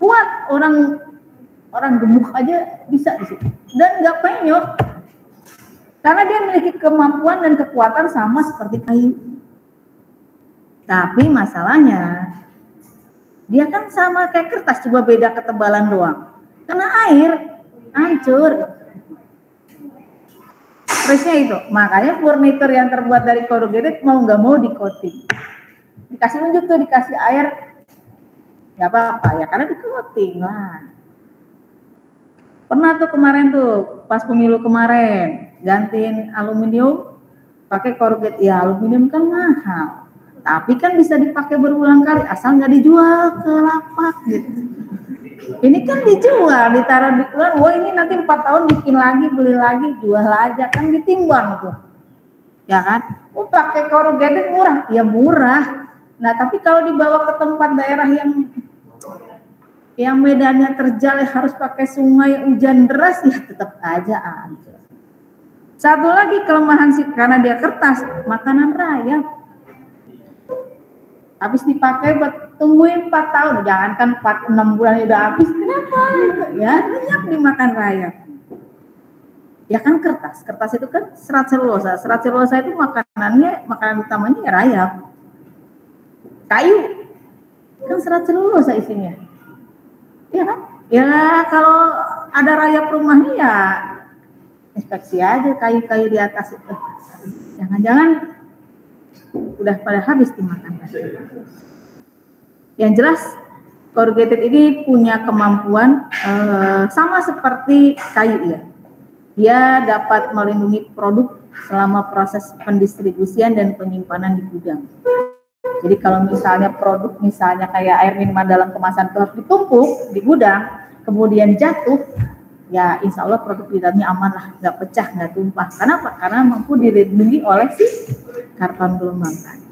kuat, orang gemuk aja bisa di situ. Dan nggak penyok. Karena dia memiliki kemampuan dan kekuatan sama seperti kayu. Tapi masalahnya, dia kan sama kayak kertas, cuma beda ketebalan doang. Kena air, hancur. Terusnya itu, makanya furnitur yang terbuat dari corrugated mau nggak mau di coating. Dikasih unjuk tuh, dikasih air, nggak apa-apa ya, karena di coating lah. Pernah tuh kemarin tuh, pas pemilu kemarin, gantiin aluminium, pakai corrugated. Ya aluminium kan mahal, tapi kan bisa dipakai berulang kali, asal nggak dijual ke lapak gitu. Ini kan dijual, ditaruh di keluar, wah ini nanti 4 tahun bikin lagi, beli lagi, jual aja, kan ditimbang tuh. Ya kan? Oh, pakai corrugated murah, ya murah. Nah, tapi kalau dibawa ke tempat daerah yang medannya terjal, harus pakai sungai, hujan deras, ya tetap aja hancur. Satu lagi kelemahan sih, karena dia kertas, makanan rayap. Habis dipakai buat tungguin 4 tahun, jangankan 4-6 bulan udah habis, kenapa? Ya, banyak dimakan rayap. Ya kan kertas itu kan serat selulosa itu makanan utamanya ya rayap. Kayu kan serat selulosa isinya. Ya kan? Ya kalau ada rayap rumahnya ya inspeksi aja kayu-kayu di atas itu. Jangan-jangan udah pada habis dimakan. Yang jelas corrugated ini punya kemampuan sama seperti kayu ya. Dia dapat melindungi produk selama proses pendistribusian dan penyimpanan di gudang. Jadi kalau misalnya produk misalnya kayak air minuman dalam kemasan itu harus ditumpuk di gudang, kemudian jatuh, ya insya Allah produk di dalamnya aman lah, nggak pecah, nggak tumpah. Kenapa? Karena mampu dilindungi oleh si karton gelombang tadi.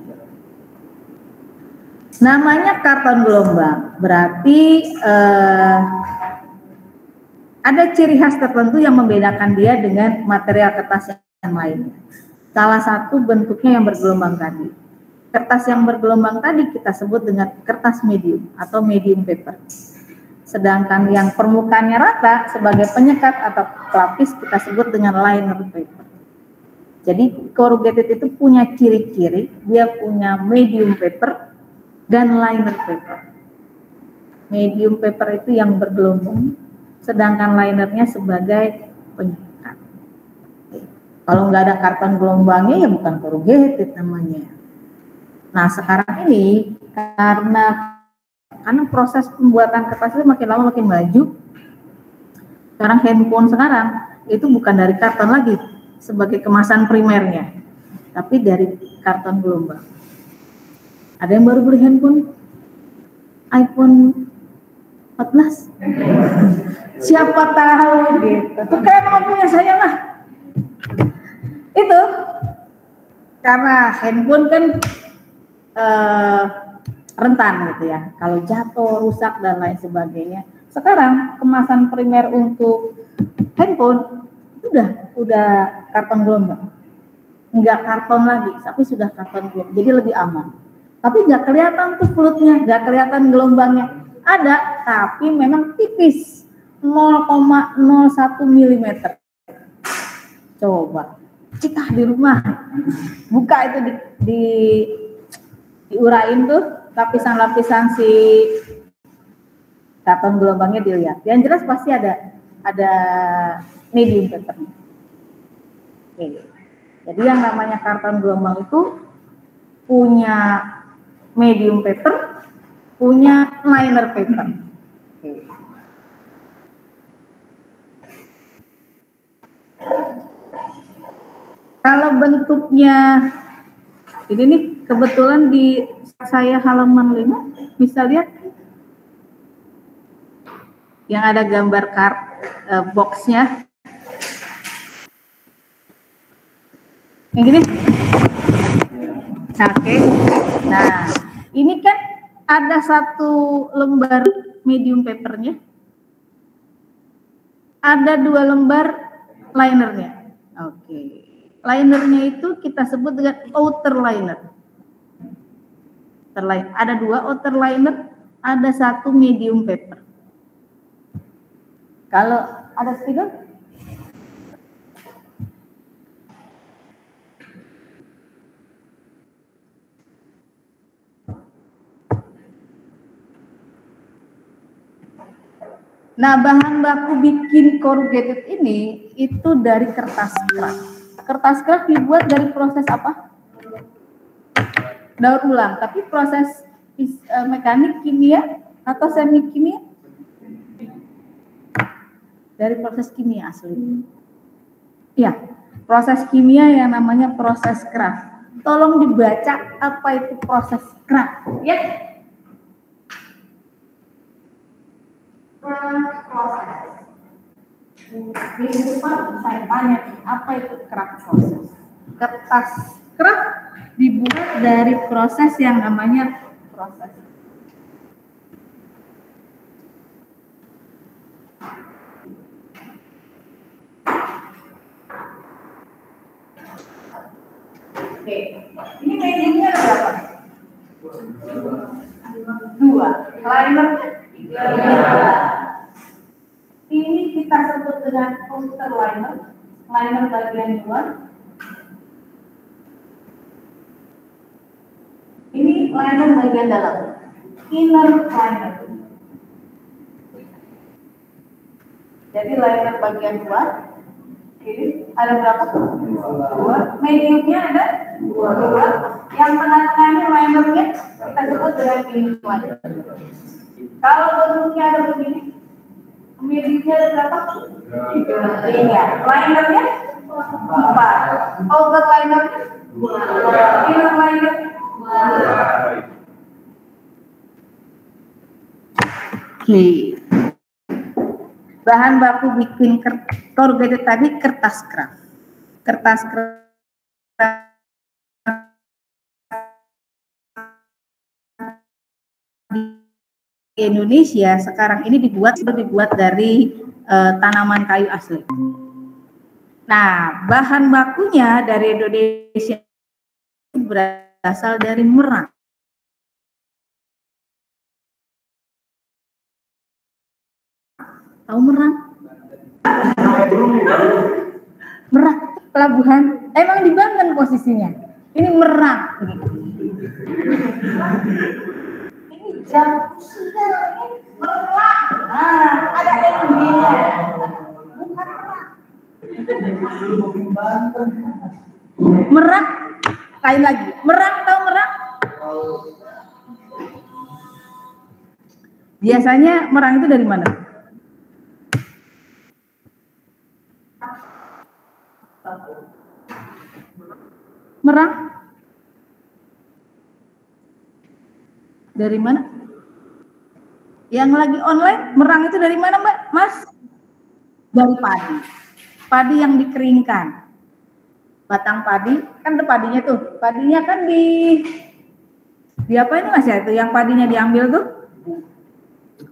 Namanya karton gelombang, berarti ada ciri khas tertentu yang membedakan dia dengan material kertas yang lain. Salah satu bentuknya yang bergelombang tadi. Kertas yang bergelombang tadi kita sebut dengan kertas medium atau medium paper. Sedangkan yang permukaannya rata sebagai penyekat atau pelapis kita sebut dengan liner paper. Jadi corrugated itu punya ciri-ciri, dia punya medium paper dan liner paper. Medium paper itu yang bergelombang, sedangkan linernya sebagai penyekat. Kalau nggak ada karton gelombangnya ya bukan corrugated namanya. Nah sekarang ini karena proses pembuatan kertas itu makin lama makin maju. Sekarang handphone sekarang itu bukan dari karton lagi sebagai kemasan primernya, tapi dari karton gelombang. Ada yang baru beli handphone iPhone 14? Siapa tahu gitu. Tuh keren punya saya lah. Itu karena handphone kan rentan gitu ya, kalau jatuh, rusak dan lain sebagainya. Sekarang kemasan primer untuk handphone udah karton gelombang, nggak karton lagi, tapi sudah karton gelombang, jadi lebih aman. Tapi nggak kelihatan tuh flutnya, nggak kelihatan gelombangnya. Ada, tapi memang tipis, 0,01 mm. Coba, kita di rumah buka itu diurain tuh lapisan-lapisan si karton gelombangnya dilihat. Yang jelas pasti ada medium paper. Oke. Jadi yang namanya karton gelombang itu punya medium paper, punya liner paper. Oke. Kalau bentuknya ini nih kebetulan di saya halaman 5 bisa lihat yang ada gambar boxnya. Yang gini. Oke. Nah, ini kan ada satu lembar medium papernya. Ada 2 lembar linernya. Oke. Linernya itu kita sebut dengan outer liner. Ada 2 outer liner, ada 1 medium paper. Kalau ada speaker? Nah, bahan baku bikin corrugated ini itu dari kertas kraft. Kertas kraft dibuat dari proses apa? Daur ulang, tapi proses mekanik, kimia, atau semi kimia? Dari proses kimia asli. Ya, proses kimia yang namanya proses kraft. Tolong dibaca apa itu proses kraft, ya? Proses. Di depan saya tanya, apa itu kraft proses? Kertas kraft dibuat dari proses yang namanya proses. Oke, ini mediumnya ada berapa? 2. Linernya 3. Ini kita sebut dengan outer liner, liner bagian luar. Ini liner bagian dalam, inner liner. Jadi liner bagian luar. Ini ada berapa? 2. Mediumnya ada 2. Yang tengah-tengahnya linernya kita sebut dengan inner liner. Kalau bentuknya ada begini, mediumnya ada berapa? 3. Linernya 4. Outer linernya 2. Inner linernya 2. Oke. Bahan baku bikin corrugated tadi kertas kraft. Kertas kraft di Indonesia sekarang ini dibuat dari tanaman kayu asli. Nah, bahan bakunya dari Indonesia berasal dari Merang. Tahu Merang? Merang, pelabuhan. Emang di Banten posisinya. Ini Merang. Ini jam Merang. Nah, ada energinya. Bukan Merang. Merang. Lain lagi. Merang, tahu Merang? Biasanya Merang itu dari mana? Merang? Dari mana? Yang lagi online, Merang itu dari mana, Mbak? Mas? Dari padi. Padi yang dikeringkan. Batang padi, kan ada padinya tuh. Padinya kan di apa ini Mas ya? Itu yang padinya diambil tuh?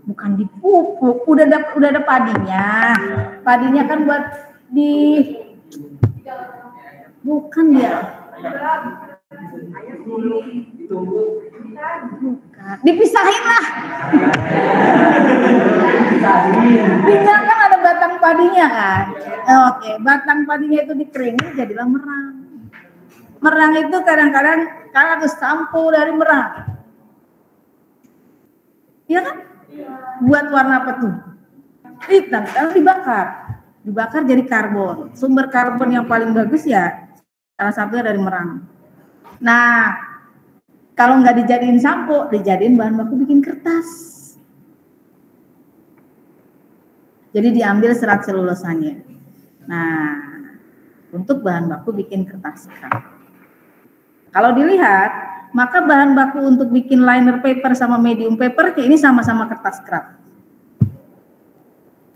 Bukan dipupuk, udah ada padinya. Padinya kan buat bukan dia. Bukan. Dipisahin lah. Minyak kan ada batang padinya kan. Oke, batang padinya itu dikeringin jadilah merang. Merang itu kadang-kadang harus sampo dari merang. Iya kan? Buat warna apa tuh? Hitam, kalau dibakar jadi karbon. Sumber karbon yang paling bagus ya salah satunya dari merang. Nah, kalau nggak dijadiin sampo, dijadiin bahan baku bikin kertas. Jadi diambil serat selulosannya. Nah, untuk bahan baku bikin kertas. Kalau dilihat, maka bahan baku untuk bikin liner paper sama medium paper ini sama-sama kertas kraft.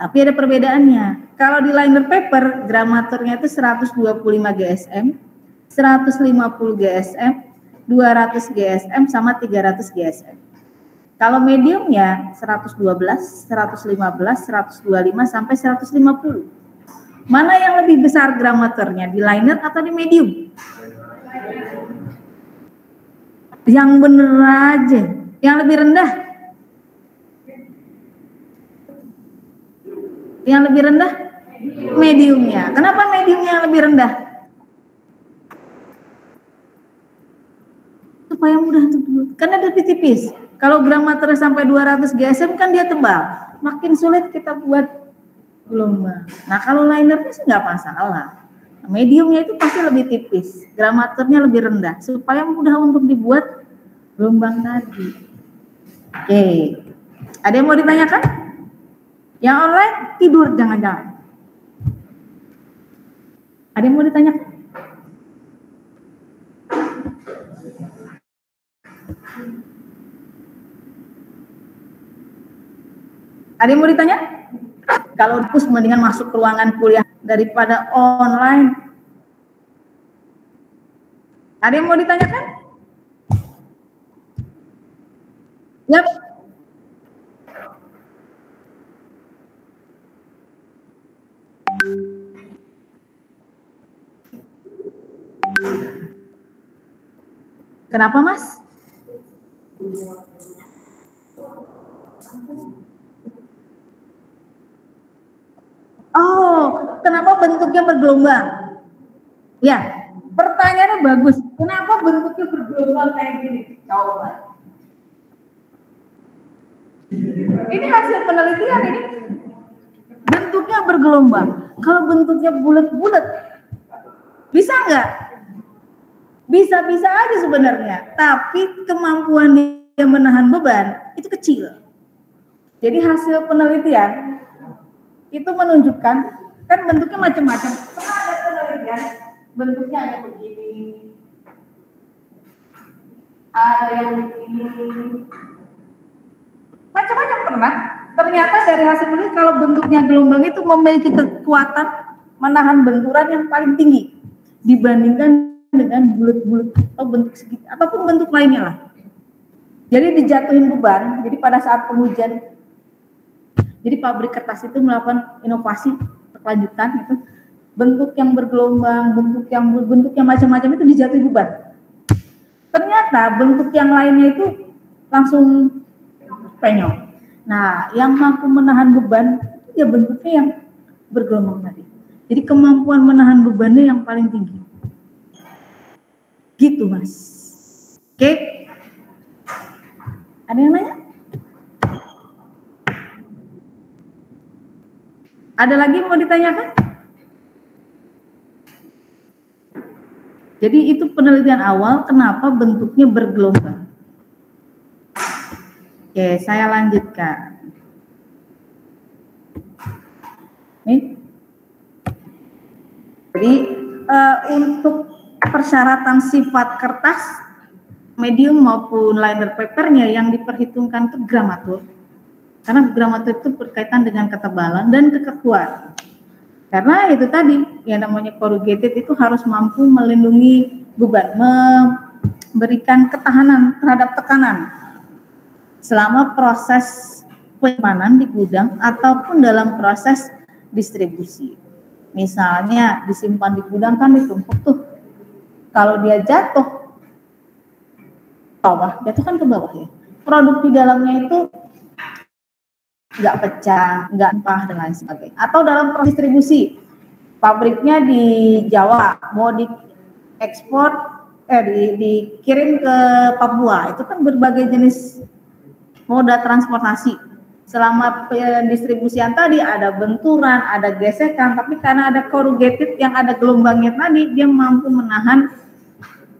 Tapi ada perbedaannya. Kalau di liner paper, gramaturnya itu 125 GSM, 150 GSM, 200 GSM, sama 300 GSM. Kalau mediumnya 112, 115, 125, sampai 150. Mana yang lebih besar gramaturnya, di liner atau di medium? Yang bener aja. Yang lebih rendah? Yang lebih rendah? Mediumnya. Kenapa mediumnya lebih rendah? Supaya mudah untuk dibuat. Karena lebih tipis. Kalau gramaturnya sampai 200 GSM kan dia tebal. Makin sulit kita buat gelombang. Nah kalau linernya sih nggak masalah. Mediumnya itu pasti lebih tipis. Gramaturnya lebih rendah. Supaya mudah untuk dibuat gelombang tadi. Oke. Ada yang mau ditanyakan? Yang online tidur jangan-jangan. Ada yang mau ditanyakan? Ada yang mau ditanya? Kalaukus mendingan masuk ke ruangan kuliah daripada online. Ada yang mau ditanyakan? Yap. Kenapa, Mas? Oh, kenapa bentuknya bergelombang? Ya, pertanyaannya bagus. Kenapa bentuknya bergelombang kayak gini? Coba. Ini hasil penelitian ini. Bentuknya bergelombang. Kalau bentuknya bulat-bulat, bisa nggak? Bisa-bisa aja sebenarnya. Tapi kemampuan dia menahan beban itu kecil. Jadi hasil penelitian itu menunjukkan kan bentuknya macam-macam. Pernah ada penelitian bentuknya ada begini, ada yang begini, macam-macam pernah. Ternyata dari hasil penelitian kalau bentuknya gelombang itu memiliki kekuatan menahan benturan yang paling tinggi dibandingkan dengan bulat-bulat atau bentuk segitiga ataupun bentuk lainnya lah. Jadi dijatuhin beban. Jadi pada saat pengujian, jadi pabrik kertas itu melakukan inovasi berkelanjutan itu bentuk yang bergelombang, bentuk yang macam-macam itu dijatuhi beban. Ternyata bentuk yang lainnya itu langsung penyok. Nah, yang mampu menahan beban itu ya bentuknya yang bergelombang tadi. Jadi kemampuan menahan bebannya yang paling tinggi. Gitu, Mas. Oke. Ada yang nanya? Ada lagi yang mau ditanyakan? Jadi itu penelitian awal kenapa bentuknya bergelombang. Oke, saya lanjutkan. Nih. Jadi untuk persyaratan sifat kertas medium maupun liner papernya yang diperhitungkan itu gramatur. Karena gramatur itu berkaitan dengan ketebalan dan kekekuatan. Karena itu tadi yang namanya corrugated itu harus mampu melindungi beban, memberikan ketahanan terhadap tekanan selama proses penyimpanan di gudang ataupun dalam proses distribusi. Misalnya disimpan di gudang kan ditumpuk tuh. Kalau dia jatuh jatuh kan ke bawah ya. Produk di dalamnya itu nggak pecah, nggak empah dan lain sebagainya. Atau dalam proses distribusi, pabriknya di Jawa mau diekspor, dikirim ke Papua, itu kan berbagai jenis moda transportasi. Selama pendistribusian tadi ada benturan, ada gesekan, tapi karena ada corrugated yang ada gelombangnya tadi, dia mampu menahan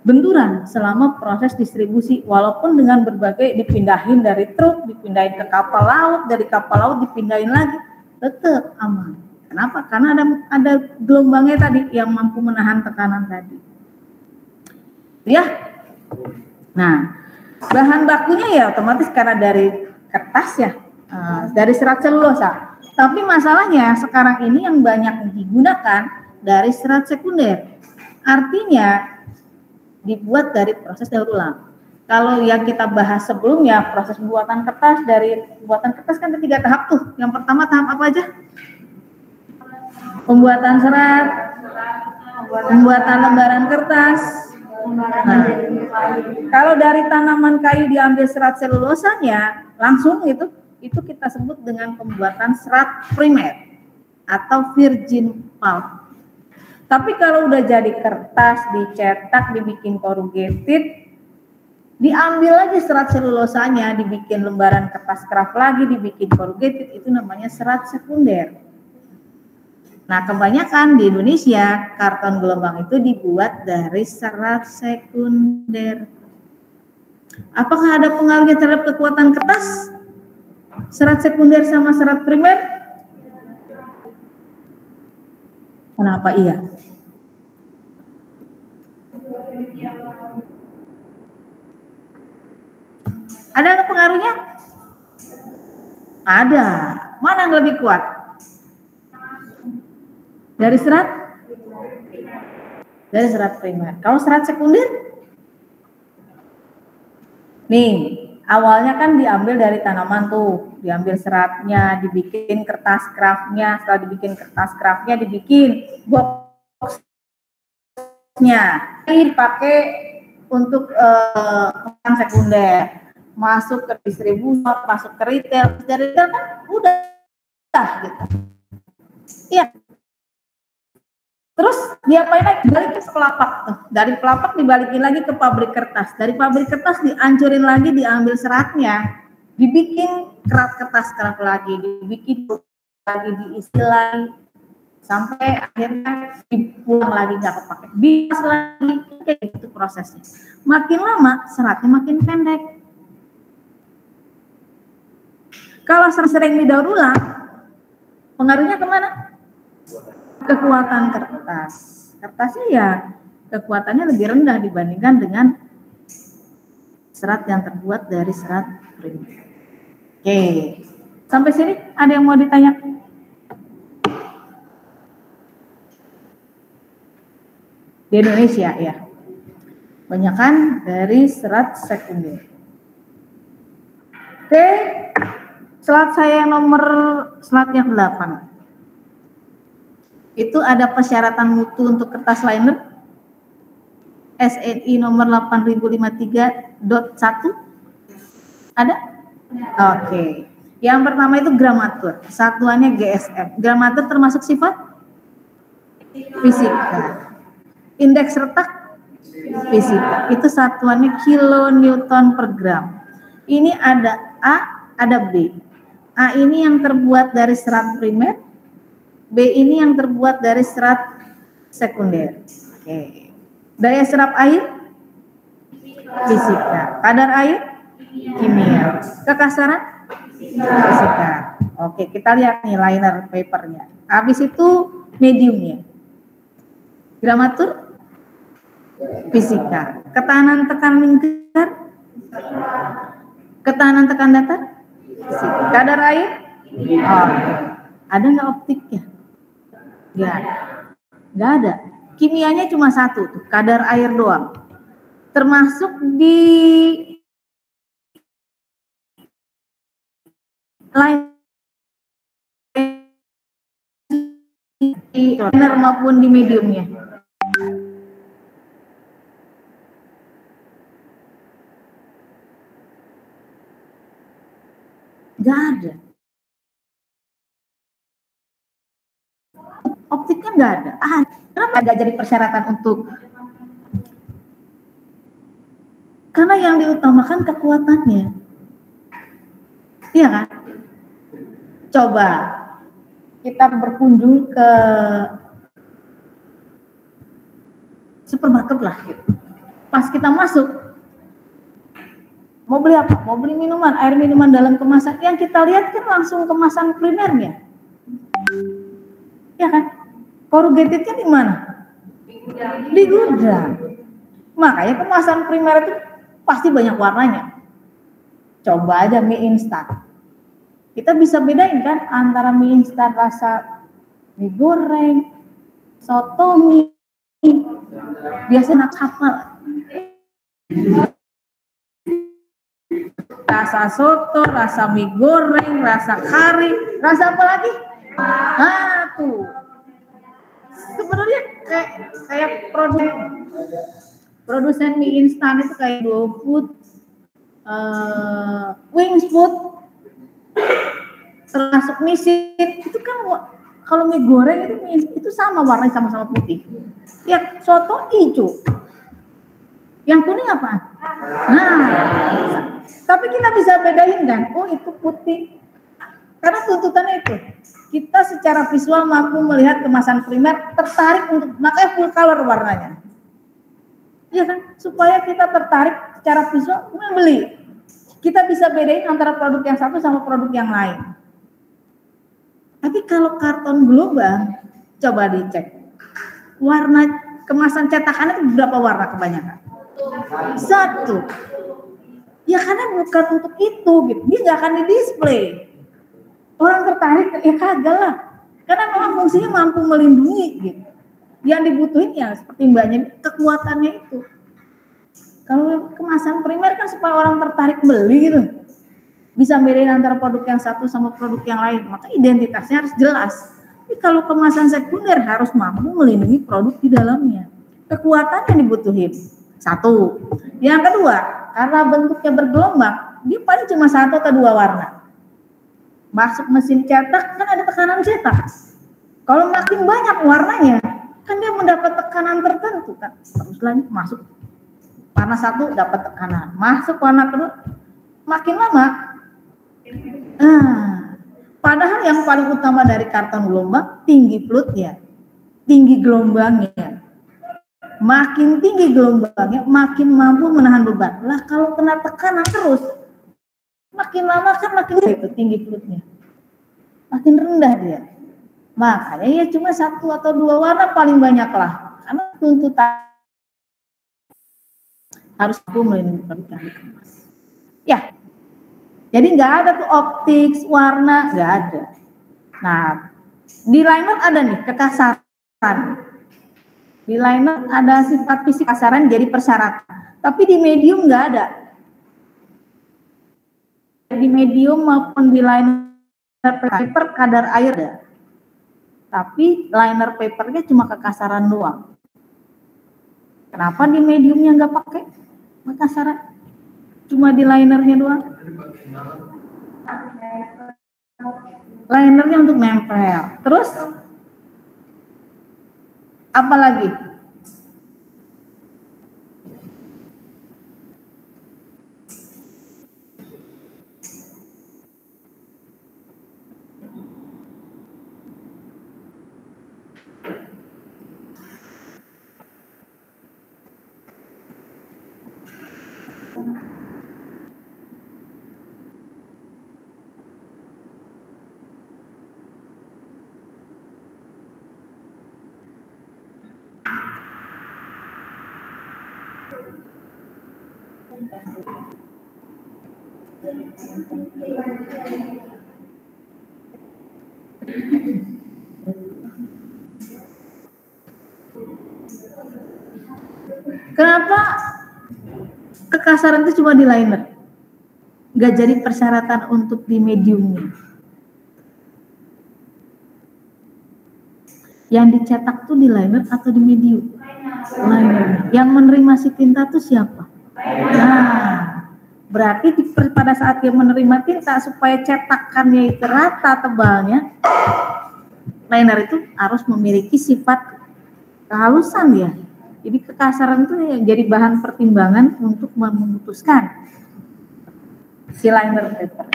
benturan selama proses distribusi, walaupun dengan berbagai dipindahin dari truk, dipindahin ke kapal laut, dari kapal laut dipindahin lagi, tetap aman. Kenapa? Karena ada gelombangnya tadi yang mampu menahan tekanan tadi. Ya. Nah, bahan bakunya ya otomatis karena dari kertas ya, dari serat selulosa. Tapi masalahnya sekarang ini yang banyak digunakan dari serat sekunder. Artinya dibuat dari proses daur ulang. Kalau yang kita bahas sebelumnya, proses pembuatan kertas, dari pembuatan kertas kan ada 3 tahap tuh. Yang pertama tahap apa aja? Pembuatan serat, pembuatan lembaran kertas. Nah, kalau dari tanaman kayu diambil serat selulosanya, langsung itu kita sebut dengan pembuatan serat primer. atau virgin pulp. Tapi kalau udah jadi kertas, dicetak, dibikin corrugated, diambil lagi serat selulosanya, dibikin lembaran kertas kraft lagi, dibikin corrugated, itu namanya serat sekunder. Nah, kebanyakan di Indonesia karton gelombang itu dibuat dari serat sekunder. Apakah ada pengaruhnya terhadap kekuatan kertas? Serat sekunder sama serat primer? Kenapa iya? Ada nggak pengaruhnya? Ada. Mana yang lebih kuat? Dari serat? Dari serat primer. Kalau serat sekunder? Nih, awalnya kan diambil dari tanaman tuh, diambil seratnya, dibikin kertas kraftnya, setelah dibikin kertas kraftnya, dibikin boxnya, dipakai untuk bahan sekunder, masuk ke distribusi, masuk ke retail, dari retail kan udah gitu. Iya. Terus diapain lagi? Balikin ke pelapak tuh. Dari pelapak dibalikin lagi ke pabrik kertas. Dari pabrik kertas dihancurin lagi, diambil seratnya, dibikin kertas lagi, dibikin lagi, diisi lagi, sampai akhirnya dipulang lagi nggak kepake. Bias lagi, kayak gitu prosesnya. Makin lama seratnya makin pendek. Kalau sering didaur ulang, pengaruhnya kemana? Kekuatan kertas. Kertasnya ya kekuatannya lebih rendah dibandingkan dengan serat yang terbuat dari serat primer. Oke, sampai sini ada yang mau ditanya? Di Indonesia ya, banyakan dari serat sekunder. Oke, slide saya nomor slide yang 8. Itu ada persyaratan mutu untuk kertas liner SNI nomor 8053.1. Ada? Oke. Yang pertama itu gramatur, satuannya GSM. Gramatur termasuk sifat fisika. Indeks retak fisika. Itu satuannya kilonewton per gram. Ini ada A, ada B. A ini yang terbuat dari serat primer, B ini yang terbuat dari serat sekunder. Oke. Daya serap air? Fisika. Kadar air? Kimia. Kekasaran? Fisika. Oke, kita lihat nih liner papernya. Habis itu mediumnya. Gramatur? Fisika. Ketahanan tekan lingkar? Ketahanan tekan datar? Fisika. Kadar air? Oke. Ada nggak optiknya? Nggak ada. Kimianya cuma satu tuh, kadar air doang. Termasuk di liner maupun di mediumnya. Nggak ada. Optiknya nggak ada. Kenapa nggak jadi persyaratan untuk? Karena yang diutamakan kekuatannya. Iya kan? Coba kita berkunjung ke supermarket lah gitu. Pas kita masuk, mau beli apa? Mau beli minuman, air minuman dalam kemasan. Yang kita lihat kan langsung kemasan primernya. Ya kan? Corrugatednya di mana? Di gudang. Makanya kemasan primer itu pasti banyak warnanya. Coba aja mie instan. Kita bisa bedain kan antara mie instan rasa mie goreng, soto mie, biasanya hafal. Rasa soto, rasa mie goreng, rasa kari, rasa apa lagi? Tuh. Sebenarnya kayak produsen mie instan itu kayak GoFood, Wings Food, termasuk Nissin itu kan Kalau mie goreng itu sama warnanya sama-sama putih. Ya soto hijau. Yang kuning apa? Nah, tapi kita bisa bedain kan? Oh itu putih. Karena tuntutannya itu. Kita secara visual mampu melihat kemasan primer, tertarik untuk, makanya full color warnanya. Iya kan? Supaya kita tertarik secara visual membeli. Kita bisa bedain antara produk yang satu sama produk yang lain. Tapi kalau karton global, coba dicek. Warna kemasan cetakannya itu berapa warna kebanyakan? Satu. Ya karena bukan untuk itu gitu. Dia nggak akan di display. Orang tertarik ya kagak lah. Karena memang fungsinya mampu melindungi gitu. Yang dibutuhin ya seperti mbaknya kekuatannya itu. Kalau kemasan primer kan supaya orang tertarik beli gitu. Bisa bedain antara produk yang satu sama produk yang lain. Maka identitasnya harus jelas. Tapi kalau kemasan sekunder harus mampu melindungi produk di dalamnya. Kekuatan yang dibutuhin. Satu. Yang kedua, karena bentuknya bergelombang, dia paling cuma satu atau dua warna. Masuk mesin cetak kan ada tekanan cetak. Kalau makin banyak warnanya, kan dia mendapat tekanan tertentu kan. Terus lanjut masuk warna satu dapat tekanan, masuk warna kedua, makin lama. Padahal yang paling utama dari karton gelombang tinggi flutnya, tinggi gelombangnya. Makin tinggi gelombangnya, makin mampu menahan beban. Lah kalau kena tekanan terus, makin lama kan makin itu tinggi flutnya, makin rendah dia. Makanya ya cuma satu atau dua warna paling banyak lah, karena tuntutan harus mampu melindungi produk yang dikemas. Ya, jadi nggak ada tuh optik, warna, nggak ada. Nah, di liner ada nih kekasaran. Di liner ada sifat fisik kasaran jadi persyaratan. Tapi di medium nggak ada. Di medium maupun di liner paper kadar air ada. Tapi liner papernya cuma kekasaran doang. Kenapa di mediumnya nggak pakai kekasaran? Cuma di linernya doang. Linernya untuk nempel. Terus apa lagi? Kenapa kekasaran itu cuma di liner? Nggak jadi persyaratan untuk di mediumnya. Yang dicetak tuh di liner atau di medium? Liner. Yang menerima si tinta tuh siapa? Nah, berarti pada saat dia menerima tinta supaya cetakannya itu rata tebalnya, liner itu harus memiliki sifat kehalusan ya. Jadi kekasaran itu yang jadi bahan pertimbangan untuk memutuskan si liner paper.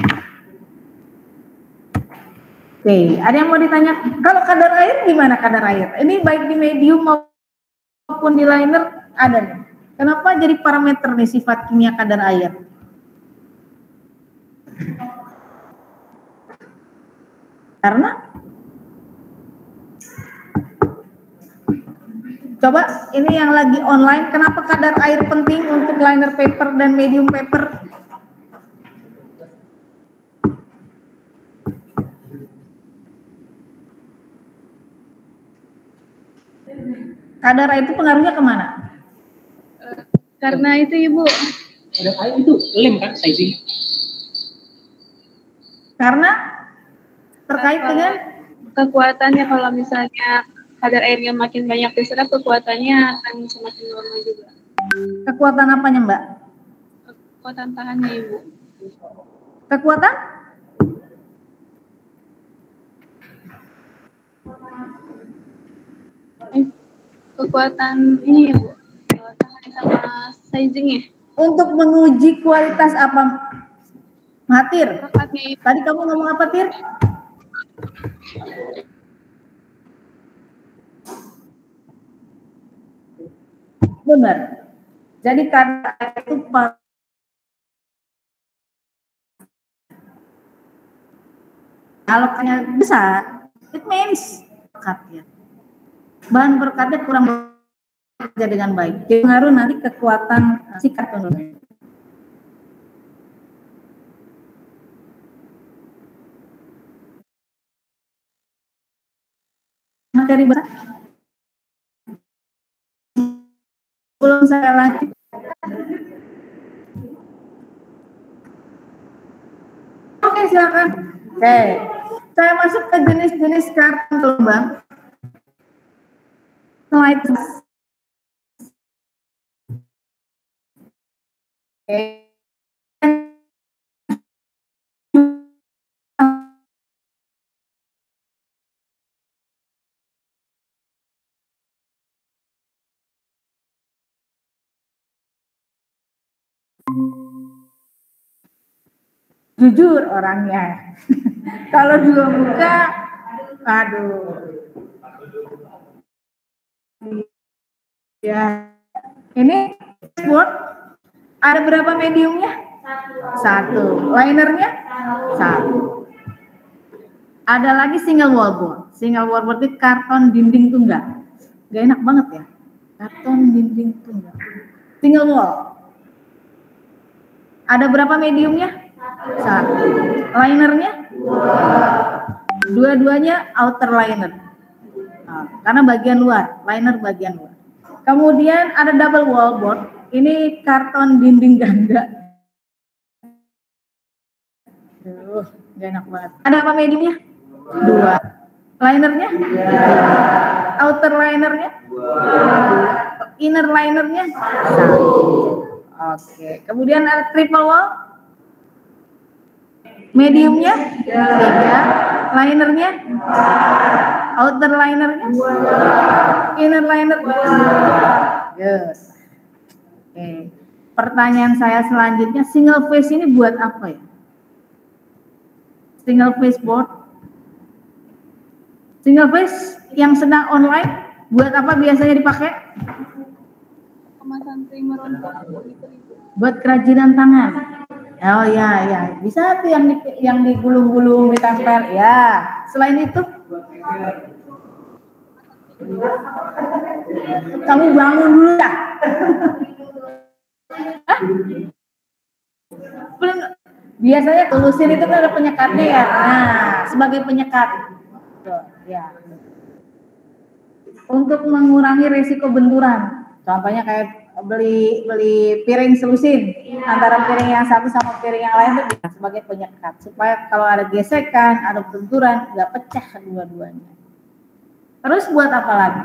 Oke, ada yang mau ditanya? Kalau kadar air gimana kadar air? Ini baik di medium maupun di liner ada nih. Kenapa jadi parameter nih sifat kimia kadar air? Karena coba ini yang lagi online, kenapa kadar air penting untuk liner paper dan medium paper? Kadar air itu pengaruhnya kemana? Karena itu Ibu. Kadar air itu lem kan sizing? Karena terkait dengan kekuatannya, kalau misalnya kadar airnya makin banyak diserap, kekuatannya akan semakin normal juga. Kekuatan apanya Mbak? Kekuatan tahannya Ibu. Kekuatan? kekuatan ini ya Bu, tahan sama sizingnya. Untuk menguji kualitas apa? Matir. Rekatnya Tadi kamu ngomong apa, Tir? Benar. Jadi karena itu kalau besar, it means perekatnya. Bahan perekatnya kurang bekerja dengan baik. Jadi pengaruh nanti kekuatan si karton. Materi besar. Belum saya lanjut. Oke, silakan. Oke, saya masuk ke jenis-jenis karton gelombang. Slide. Oke. Jujur orangnya. Kalau dua buka, aduh. Ya, ini board ada berapa mediumnya? Satu. Linernya? Satu. Ada lagi single wall board. Single wall board itu karton dinding tunggal. Gak enak banget ya. Karton dinding tunggal. Single wall. Ada berapa mediumnya? Satu. Linernya? Dua-duanya outer liner. Nah, karena bagian luar, liner bagian luar. Kemudian ada double wall board. Ini karton dinding ganda. Gak enak banget. Ada apa mediumnya? Dua. Linernya? Outer linernya? Inner linernya? Satu. Oke. Kemudian ada triple wall. Mediumnya? Tiga. Linernya? Outer linernya? Inner linernya? Yes. Oke. Pertanyaan saya selanjutnya, single phase ini buat apa ya? Single phase board. Single phase yang sedang online, buat apa biasanya dipakai? Kemasan primer untuk gitu. Buat kerajinan tangan. Oh ya, ya, bisa tuh yang digulung-gulung, ditempel. Ya, selain itu, kamu bangun dulu ya. Biasanya lusin itu kan ada penyekatnya ya. Nah, sebagai penyekat. Ya. Untuk mengurangi risiko benturan. Contohnya kayak beli piring selusin antara piring yang satu sama piring yang lain itu sebagai penyekat supaya kalau ada gesekan, ada benturan nggak pecah dua-duanya. Terus buat apa lagi?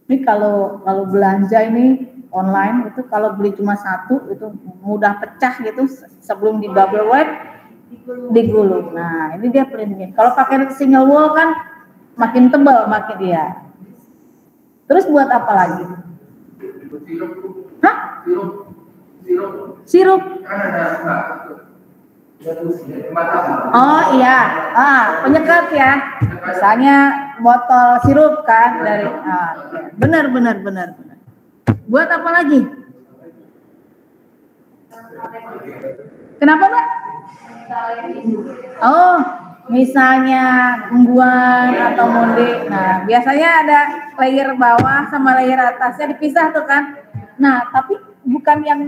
Ini kalau belanja ini online itu kalau beli cuma satu itu mudah pecah gitu sebelum di bubble wrap digulung. Nah ini dia pelindungnya. Kalau pakai single wall kan makin tebal makin dia. Terus buat apa lagi? Hah? Sirup. Oh iya, penyekat ya. Misalnya botol sirup kan dari. Benar. Buat apa lagi? Kenapa Mbak? Oh, misalnya ungguan atau monde. Nah, biasanya ada layer bawah sama layer atasnya dipisah tuh kan. Nah, tapi bukan yang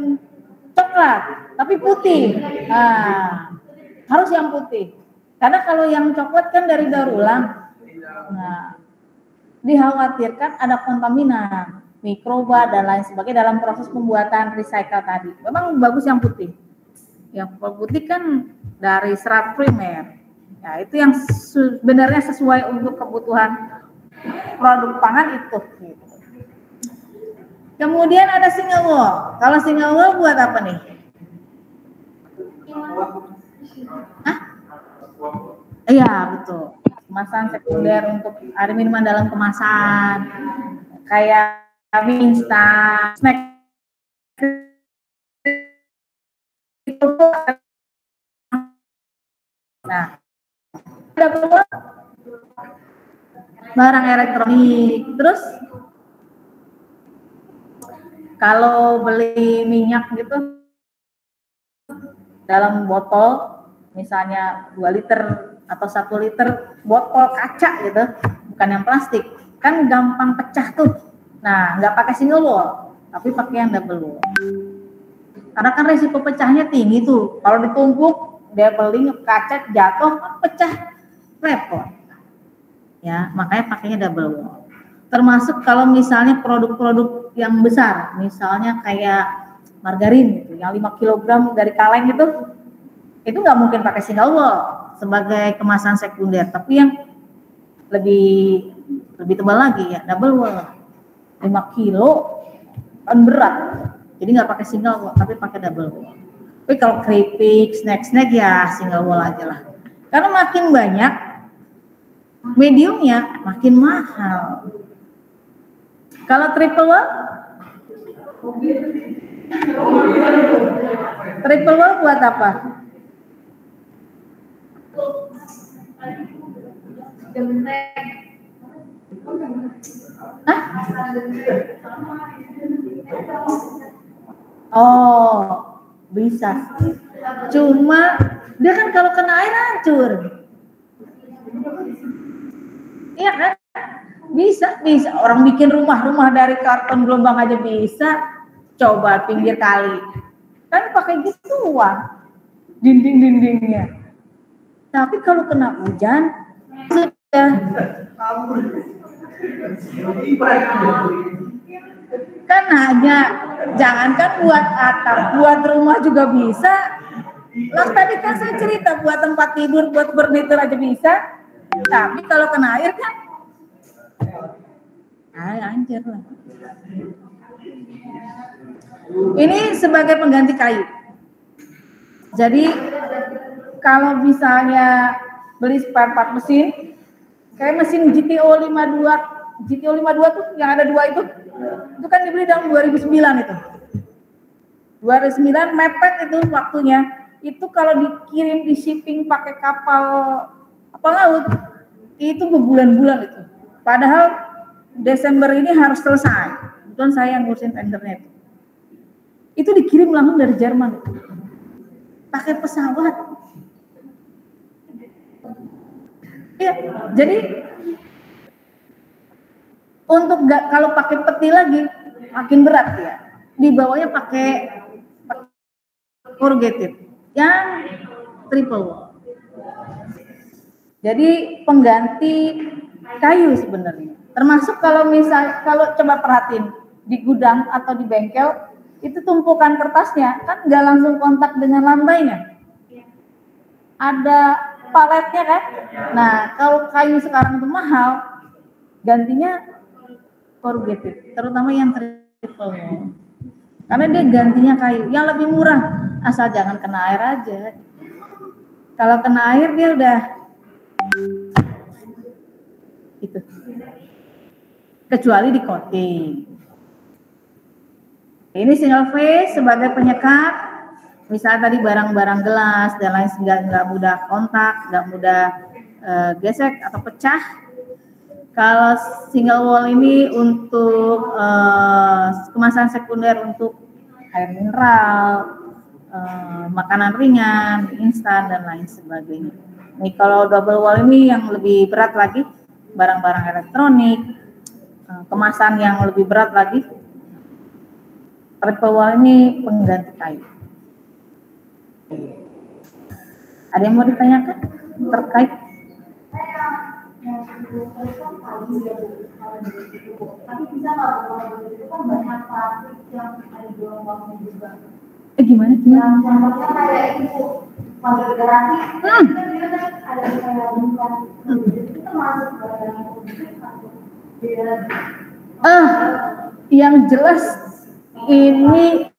coklat, tapi putih. Nah, harus yang putih. Karena kalau yang coklat kan dari daur ulang. Nah, dikhawatirkan ada kontaminan, mikroba dan lain sebagainya dalam proses pembuatan recycle tadi. Memang bagus yang putih. Yang putih kan dari serat primer. Ya, itu yang sebenarnya sesuai untuk kebutuhan produk pangan itu. Gitu. Kemudian ada single wall. Kalau single wall buat apa nih? Hah? Iya betul. kemasan sekunder untuk air minuman dalam kemasan, kayak mie instan, snack itu. Nah, ada keluar barang elektronik. Terus kalau beli minyak gitu dalam botol, misalnya 2 liter atau 1 liter, botol kaca gitu, bukan yang plastik, kan gampang pecah tuh. Nah, nggak pakai single wall, tapi pakai yang double wall. Karena kan resiko pecahnya tinggi tuh. Kalau ditumpuk, dia beli kaca jatuh, pecah, repot. Ya, makanya pakainya double wall. Termasuk kalau misalnya produk-produk yang besar, misalnya kayak margarin gitu, yang 5 kg dari kaleng itu nggak mungkin pakai single wall sebagai kemasan sekunder, tapi yang lebih tebal lagi ya double wall. 5 kilo kan berat, jadi nggak pakai single wall tapi pakai double wall. Tapi kalau keripik, snack ya single wall aja lah, karena makin banyak mediumnya makin mahal. Kalau triple wall buat apa? Hah? Oh, bisa. Cuma dia kan kalau kena air hancur. Iya kan? Bisa. Orang bikin rumah dari karton gelombang aja bisa. Coba pinggir kali. Kan pakai gituan dinding-dindingnya. Tapi kalau kena hujan sudah kan hanya jangankan buat atap, buat rumah juga bisa. Lah tadi kan saya cerita buat tempat tidur, buat furnitur aja bisa. Tapi kalau kena air kan hancur lah. Ini sebagai pengganti kayu. Jadi kalau misalnya beli spare part mesin, kayak mesin GTO 52 tuh yang ada 2 itu kan dibeli tahun 2009 itu. 2009 mepet itu waktunya. Itu kalau dikirim di shipping pakai kapal laut, itu berbulan-bulan itu. Padahal Desember ini harus selesai. Kebetulan saya yang ngurusin tendernya itu. Itu dikirim langsung dari Jerman. Pakai pesawat. Ya, jadi untuk kalau pakai peti lagi makin berat ya. Di bawahnya pakai corrugated yang triple wall. Jadi pengganti kayu sebenarnya. Termasuk kalau coba perhatiin di gudang atau di bengkel itu tumpukan kertasnya kan nggak langsung kontak dengan lantainya. Ada paletnya kan. Nah, kalau kayu sekarang itu mahal, gantinya corrugated, terutama yang triple wall. Karena dia gantinya kayu, yang lebih murah, asal jangan kena air aja. Kalau kena air dia udah itu. Kecuali di coating. Ini single phase sebagai penyekat, misalnya tadi barang-barang gelas dan lain nggak mudah kontak, nggak mudah gesek atau pecah. Kalau single wall ini untuk kemasan sekunder untuk air mineral, makanan ringan, instan dan lain sebagainya. Nih kalau double wall ini yang lebih berat lagi, barang-barang elektronik, kemasan yang lebih berat lagi. Triple wall ini pengganti kayu. Ada yang mau ditanyakan terkait? Gimana? Yang jelas ini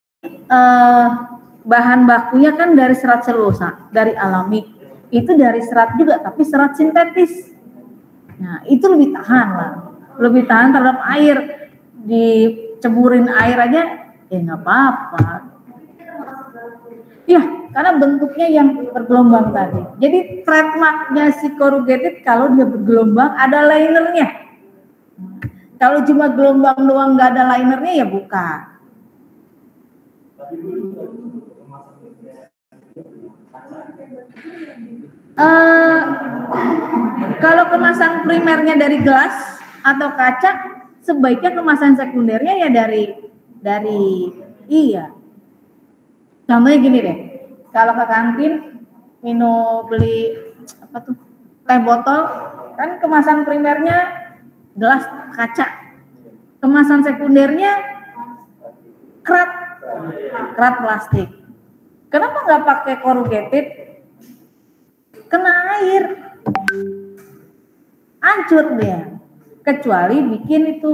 bahan bakunya kan dari serat selulosa, dari alami. Itu dari serat juga, tapi serat sintetis. Nah, itu lebih tahan lah. Lebih tahan terhadap air. Diceburin air aja, ya nggak apa-apa. Ya, karena bentuknya yang bergelombang tadi. Jadi trademarknya si corrugated kalau dia bergelombang ada linernya. Kalau cuma gelombang doang nggak ada linernya ya bukan. Kalau kemasan primernya dari gelas atau kaca, sebaiknya kemasan sekundernya ya dari iya. Contohnya gini deh, kalau ke kantin beli apa tuh teh botol, kan kemasan primernya gelas kaca, kemasan sekundernya kerat plastik. Kenapa nggak pakai corrugated? Kena air, hancur dia. Kecuali bikin itu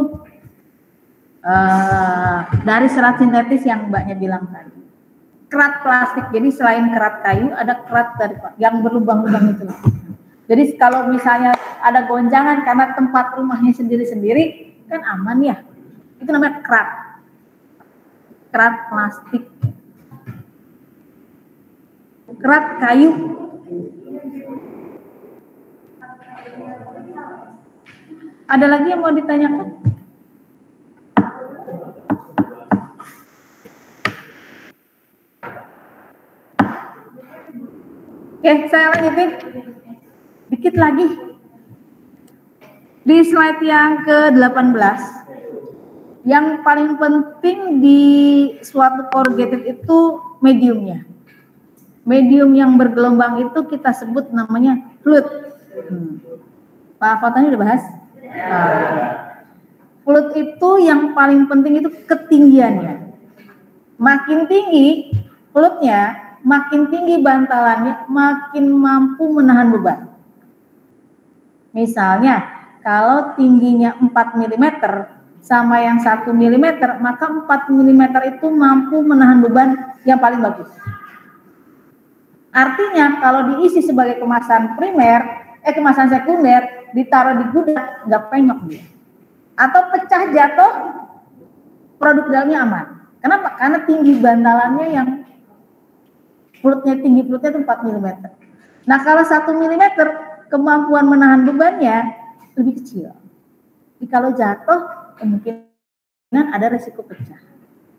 dari serat sintetis yang mbaknya bilang tadi. Kerat plastik, jadi selain kerat kayu ada kerat dari yang berlubang-lubang itu. Jadi kalau misalnya ada gonjangan karena tempat rumahnya sendiri-sendiri kan aman ya. Itu namanya kerat plastik, kerat kayu. Ada lagi yang mau ditanyakan? Oke, saya lanjutin dikit lagi. Di slide yang ke-18, yang paling penting di suatu corrugated itu mediumnya. Medium yang bergelombang itu kita sebut namanya fluid. Pak Fatani udah bahas? Fluid itu yang paling penting itu ketinggiannya. Makin tinggi fluidnya, makin tinggi bantalannya, makin mampu menahan beban. Misalnya, kalau tingginya 4 mm sama yang 1 mm, maka 4 mm itu mampu menahan beban yang paling bagus. Artinya, kalau diisi sebagai kemasan kemasan sekunder, ditaruh di gudang, nggak penyok dia. Atau pecah jatuh, produk dalamnya aman. Kenapa? Karena tinggi bantalannya yang fluidnya itu 4 mm. Nah, kalau 1 mm kemampuan menahan bebannya lebih kecil. Jadi kalau jatuh kemungkinan ada resiko pecah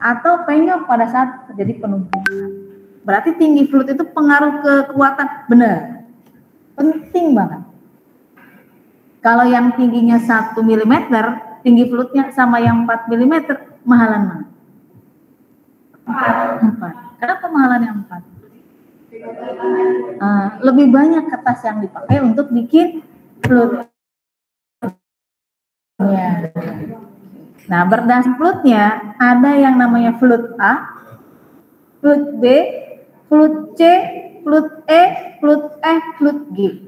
atau penyok pada saat terjadi penumpukan. Berarti tinggi fluid itu pengaruh ke kekuatan, benar. Penting banget. Kalau yang tingginya 1 mm, tinggi fluidnya sama yang 4 mm, mahalan mana? 4. Kenapa mahalan yang 4? Lebih banyak kertas yang dipakai untuk bikin fluid. Nah, berdasarkan fluidnya ada yang namanya fluid A, fluid B, fluid C, fluid E, fluid F, fluid G.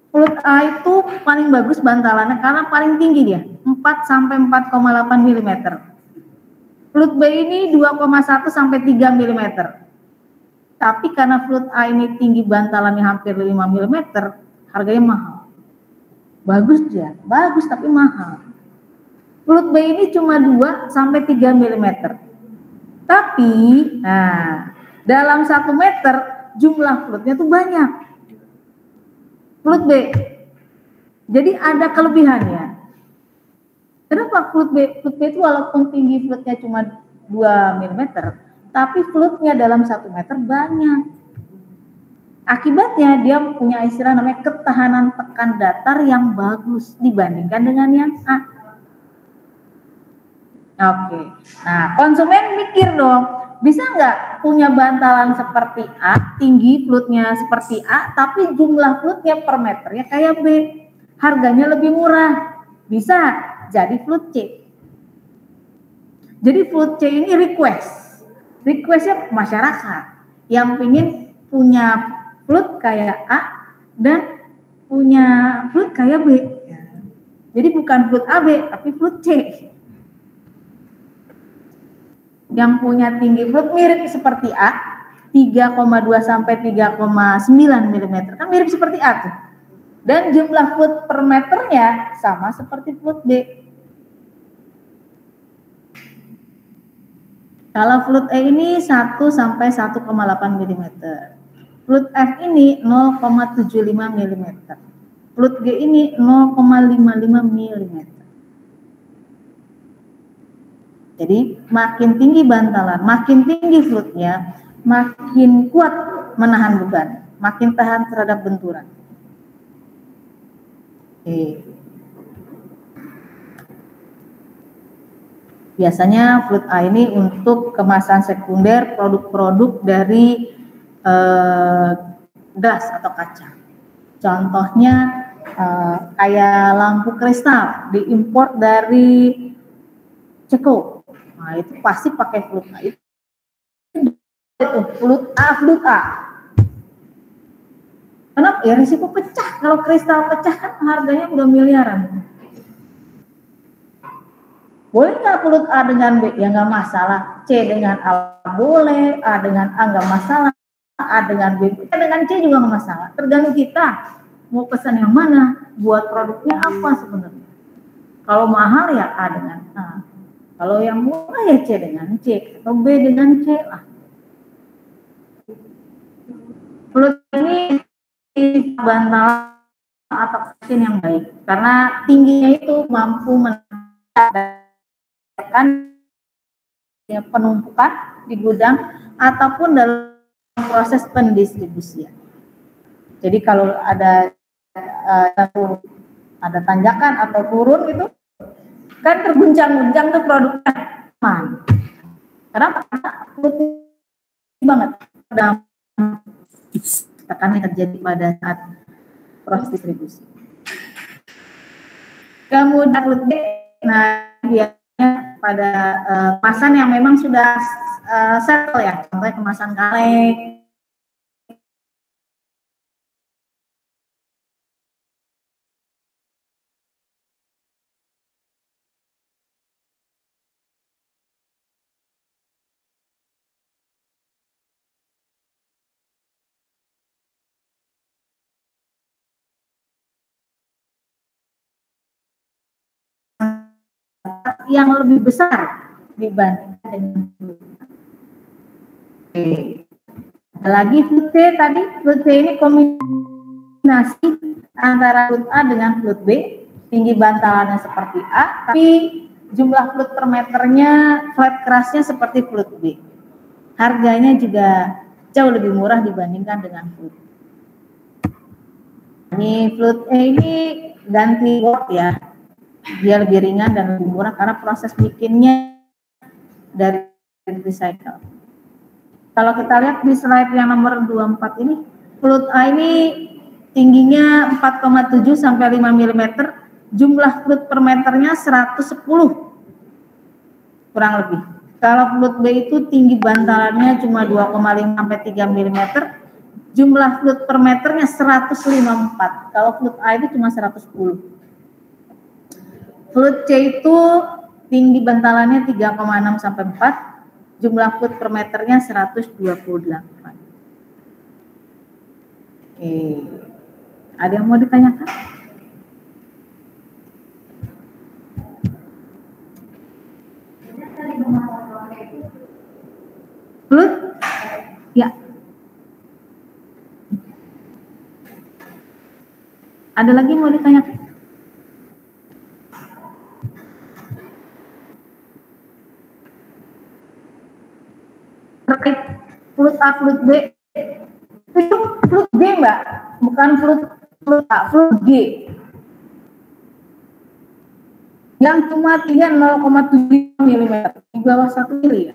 Fluid A itu paling bagus bantalannya karena paling tinggi dia, 4 sampai 4,8 mm. Fluid B ini 2,1 sampai 3 mm. Tapi karena fluid A ini tinggi bantalannya hampir 5 mm, harganya mahal. Bagus dia, bagus tapi mahal. Fluid B ini cuma 2 sampai 3 mm. Tapi, nah, dalam 1 meter jumlah fluidnya tuh banyak. Fluid B. Jadi ada kelebihannya. Kenapa fluid B? Fluid B itu walaupun tinggi fluidnya cuma 2 mm, tapi fluidnya dalam 1 meter banyak. Akibatnya dia punya istilah namanya ketahanan tekan datar yang bagus dibandingkan dengan yang A. Oke. Nah, konsumen mikir dong, bisa nggak punya bantalan seperti A, tinggi fluidnya seperti A, tapi jumlah fluidnya per meternya kayak B, harganya lebih murah. Bisa jadi fluid C. Jadi fluid C ini requestnya masyarakat yang ingin punya fluid kayak A dan punya fluid kayak B. Jadi bukan fluid AB tapi fluid C. Yang punya tinggi fluid mirip seperti A, 3,2 sampai 3,9 mm. Kan mirip seperti A tuh. Dan jumlah fluid per meternya sama seperti fluid B. Kalau fluid E ini 1 sampai 1,8 mm. Fluid F ini 0,75 mm. Fluid G ini 0,55 mm. Jadi makin tinggi bantalan, makin tinggi fluidnya, makin kuat menahan beban, makin tahan terhadap benturan. Oke. Biasanya fluid A ini untuk kemasan sekunder, produk-produk dari gas atau kaca. Contohnya kayak lampu kristal diimpor dari Ceko. Nah, itu pasti pakai fluid A. Itu fluid A. Kenapa? Ya risiko pecah. Kalau kristal pecah kan harganya udah miliaran. Boleh nggak fluid A dengan B? Ya nggak masalah. C dengan A boleh, A dengan A nggak masalah, A dengan B, dengan C juga nggak masalah. Tergantung kita mau pesan yang mana, buat produknya apa sebenarnya. Kalau mahal ya A dengan A. Kalau yang murah ya C dengan C atau B dengan C lah. Fluid ini bantalan atau mesin yang baik karena tingginya itu mampu menekan penumpukan di gudang ataupun dalam proses pendistribusian. Jadi kalau ada tanjakan atau turun itu kan terguncang-guncang tuh produknya aman. Kenapa? Karena banget tekanan terjadi pada saat proses distribusi. Kemudian lebih, nah biasanya pada kemasan yang memang sudah settle ya, contohnya kemasan kaleng. Yang lebih besar dibandingkan dengan lagi fluid C tadi, fluid C ini kombinasi antara fluid A dengan fluid B, tinggi bantalannya seperti A, tapi jumlah fluid per meternya, flat kerasnya seperti fluid B. Harganya juga jauh lebih murah dibandingkan dengan fluid. Ini fluid E ini ganti wort ya, dia lebih ringan dan lebih murah karena proses bikinnya dari recycle. Kalau kita lihat di slide yang nomor 24 ini, fluid A ini tingginya 4,7 sampai 5 mm, jumlah fluid per meternya 110 kurang lebih. Kalau fluid B itu tinggi bantalannya cuma 2,5 sampai 3 mm, jumlah fluid per meternya 154. Kalau fluid A itu cuma 110. Fluid C itu tinggi bantalannya 3,6 sampai 4, jumlah fluid per meternya 128. Oke. Ada yang mau ditanyakan? Fluid? Ya. Ada lagi yang mau ditanyakan? Terkait fluid A, fluid B, itu fluid G Mbak, bukan fluid A, fluid G. Yang cuma 0,7 mm, di bawah 1 mili ya.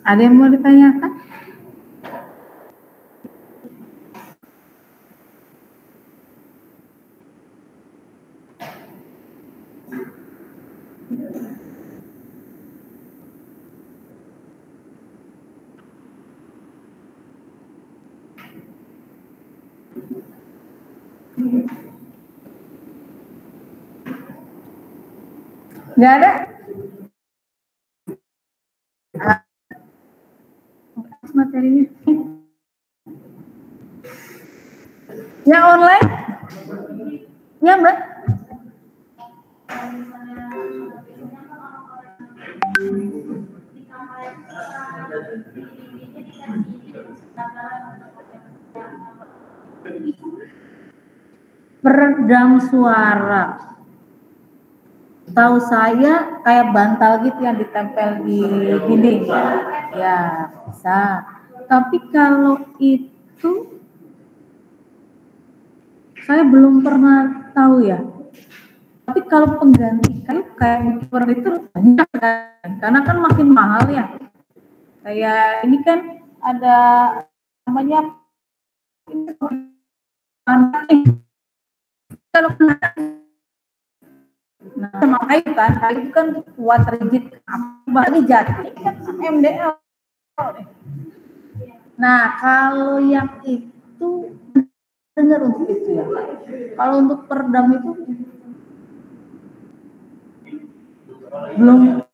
Ada yang mau ditanyakan? Nggak ada? Materinya. Yang online? Ya, Mbak. Peredam suara. Tahu saya kayak bantal gitu yang ditempel di dinding. Ya, bisa. Tapi kalau itu saya belum pernah tahu ya. Tapi kalau pengganti kayu kayak mikrofer itu banyak kan, karena kan makin mahal ya. Kayak ini kan ada namanya kalau sama kayu kan kuat rigid, apalagi jati kan MDL. Nah kalau yang itu dengar untuk itu ya. Kalau untuk peredam itu belum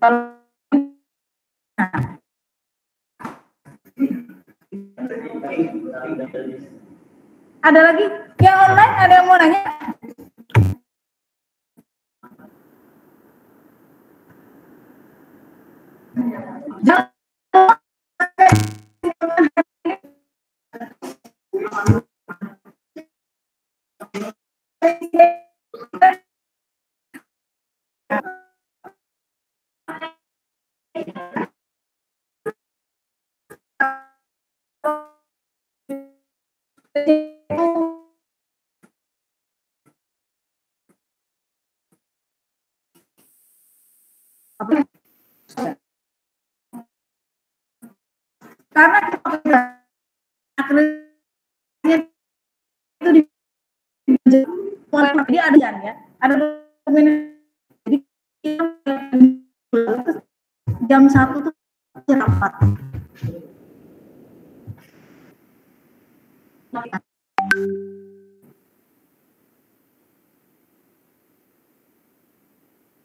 kalau ada lagi yang online, ada yang mau nanya? Karena itu di ada ya, ada jadi jam 1 tuh rapat.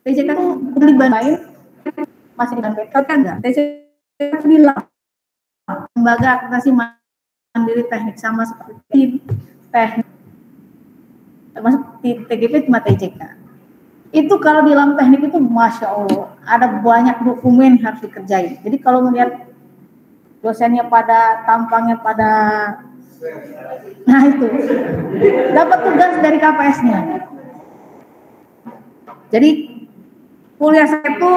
TCK tuh dibantuin masih dengan backup kan enggak? TCK bilang lembaga akreditasi mandiri teknik sama seperti tim teknik termasuk TGP cuma TCK. Itu kalau di dalam teknik itu Masya Allah ada banyak dokumen harus dikerjain. Jadi kalau melihat dosennya pada tampangnya pada nah itu dapat tugas dari KPS-nya. Jadi kuliah saya itu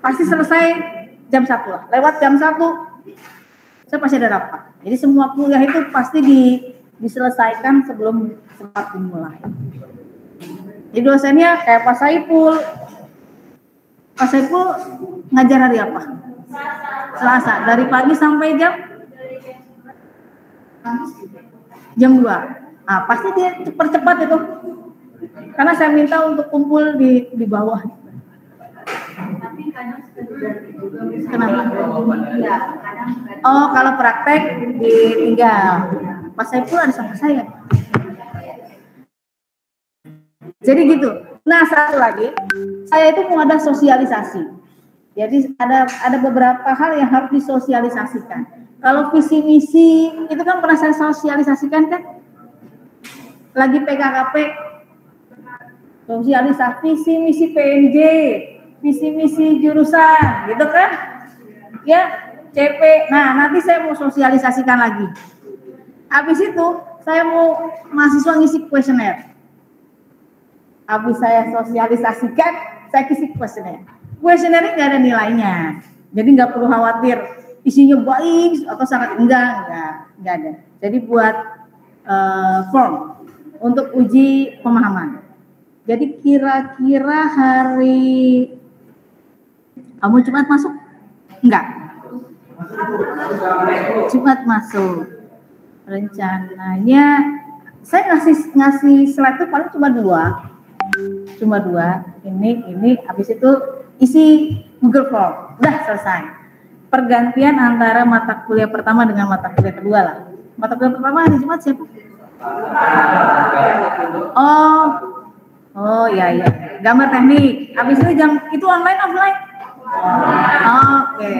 pasti selesai jam 1 lah. Lewat jam 1 saya pasti ada rapat. Jadi semua kuliah itu pasti diselesaikan sebelum sempat dimulai. Jadi dosennya kayak Pak Saiful. Pak Saiful ngajar hari apa? Selasa, dari pagi sampai jam 2. Nah, pasti dia percepat itu. Karena saya minta untuk kumpul di bawah. Kenapa? Oh, kalau praktek ditinggal. Pas saya pulang ada sama saya. Jadi gitu. Nah, satu lagi, saya itu mau ada sosialisasi. Jadi ada beberapa hal yang harus disosialisasikan. Kalau visi misi itu kan pernah saya sosialisasikan kan? Lagi PKKP sosialisasi visi misi PNJ, visi misi jurusan, gitu kan? Ya, CP. Nah, nanti saya mau sosialisasikan lagi. Habis itu saya mau mahasiswa ngisi kuesioner. Habis saya sosialisasikan, saya isi kuesioner. Kuesionernya nggak ada nilainya, jadi nggak perlu khawatir isinya baik atau sangat enggak ada. Jadi buat form untuk uji pemahaman. Jadi kira-kira hari kamu Jumat masuk? Enggak. Jumat masuk. Rencananya saya ngasih slide itu paling cuma dua. Ini habis itu isi Google Form. Udah selesai. Pergantian antara mata kuliah pertama dengan mata kuliah kedua lah. Mata kuliah pertama hari Jumat siapa? Oh, iya. Gambar teknik. Habis itu jam itu online offline? Oke.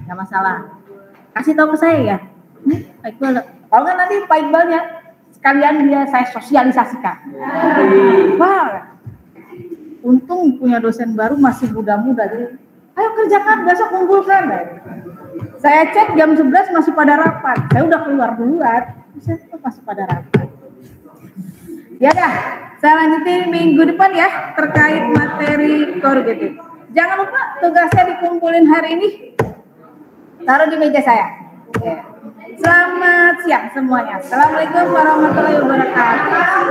Nggak masalah. Kasih tahu ke saya ya. Pak Iqbal. Kalau kan nanti Pak Iqbalnya sekalian dia saya sosialisasikan. Wah. Untung punya dosen baru masih muda-muda jadi ayo kerjakan besok kumpulkan. Saya cek jam 11 masih pada rapat. Saya udah keluar duluan. Saya masih pada rapat. Ya dah, saya lanjutin minggu depan ya terkait materi korrugated. Jangan lupa tugasnya dikumpulin hari ini. Taruh di meja saya. Ya. Selamat siang semuanya. Assalamualaikum warahmatullahi wabarakatuh.